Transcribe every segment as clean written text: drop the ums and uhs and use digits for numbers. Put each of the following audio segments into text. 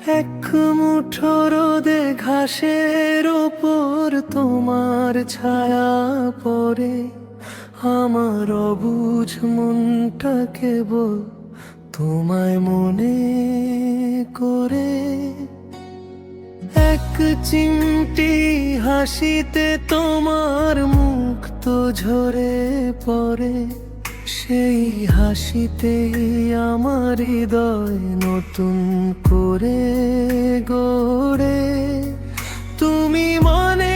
এক মুঠো রোদে ঘাসের ওপর তোমার ছায়া পড়ে, আমার অবুঝ মনটা কেবল তোমায় মনে করে। এক চিমটি হাসিতে তোমার মুখ তো ঝরে পড়ে, সেই হাসিতেই আমার হৃদয় নতুন করে গড়ে। তুমি মানে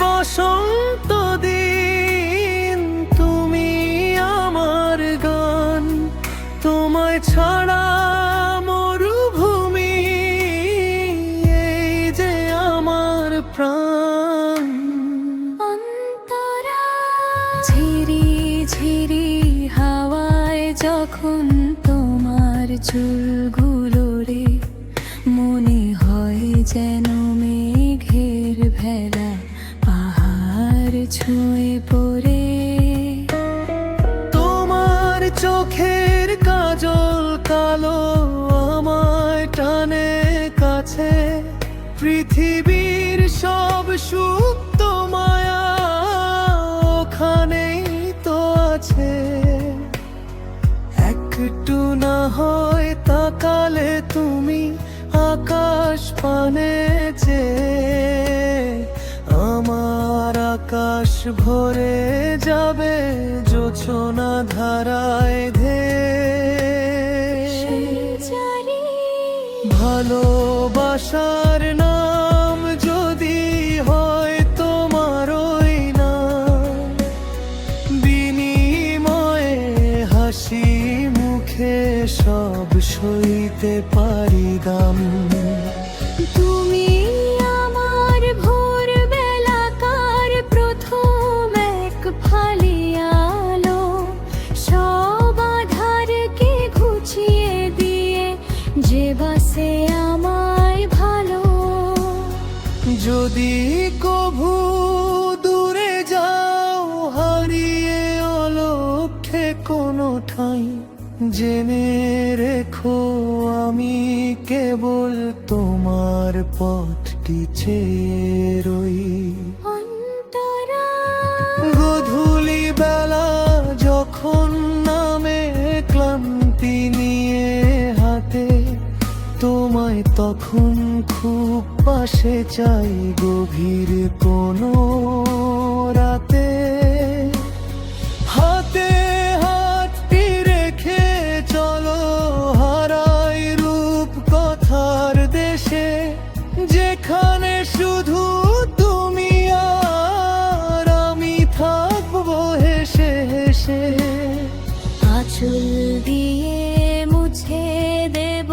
বসন্ত দিন, তুমি আমার গান, তোমায় ছাড়া মরুভূমি, এই যে আমার প্রাণ। অন্তরা ঝিরি ঝিরি হাওয়ায় যখন তোমার চুলগুলো রে, মনে হয় যেন মেঘের ভেলা পাহাড় ছুঁয়ে পড়ে। তোমার চোখের কাজল কালো আমায় টানে কাছে, পৃথিবীর সব সুপ্ত মায়া ওখানেই তো আছে। একটু না হয় তাকালে তুমি আকাশ পানে চেয়ে, আমার আকাশ ভরে যাবে জোছনা ধারায় ধেয়ে। জানি ভালোবাসার নাম যদি হয় তোমার ওই নাম, বিনিময়ে হাসি মুখে সব সইতে পারি দাম। তুমি আমার ভোরবেলাকার প্রথম এক ফালি আলো, সব আধারকে ঘুচিয়ে দিয়ে যে বাসে আমায় ভালো। যদি কভু দূরে যাও হারিয়ে অলক্ষ্যে কোনো ঠাঁই, জেনে রেখো আমি কেবল তোমার পথটি চেয়ে রই। অন্তরা গধূলি বেলা যখন নামে ক্লান্তি নিয়ে হাতে, তোমায় তখন খুব পাশে চাই গভীর কোনো রাতে। হাতে হাতটি রেখে চলো হারাই রূপ কথার দেশে, যেখানে শুধু তুমি আর আমি থাকবো হেসে হেসে। আঁচল দিয়ে মুছে দেব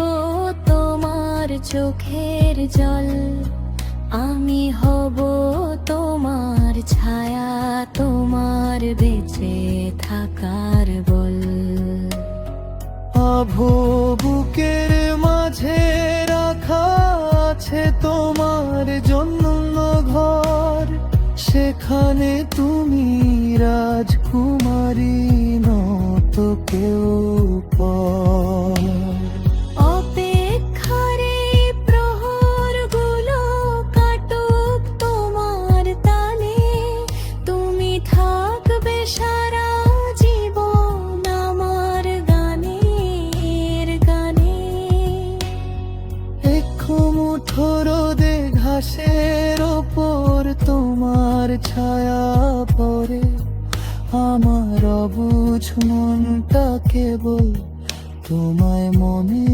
তোমার চোখের জল, আমি হব তোমার ছায়া, তোমার বেঁচে থাকার বল। আভো বুকের মাঝে রাখা আছে তোমার জন্য ঘর, সেখানে তুমি রাজকুমারী নত কেউ পর। অপেক্ষার এই প্রহরগুলো কাটুক তোমার তালে, তুমি থাকবে সারা জীবন আমার গানের গানে। এক মুঠো রোদে ঘাসের ওপর তোমার ছায়া পড়ে, আমার অবুঝ মনটা কেবল তোমায় মনে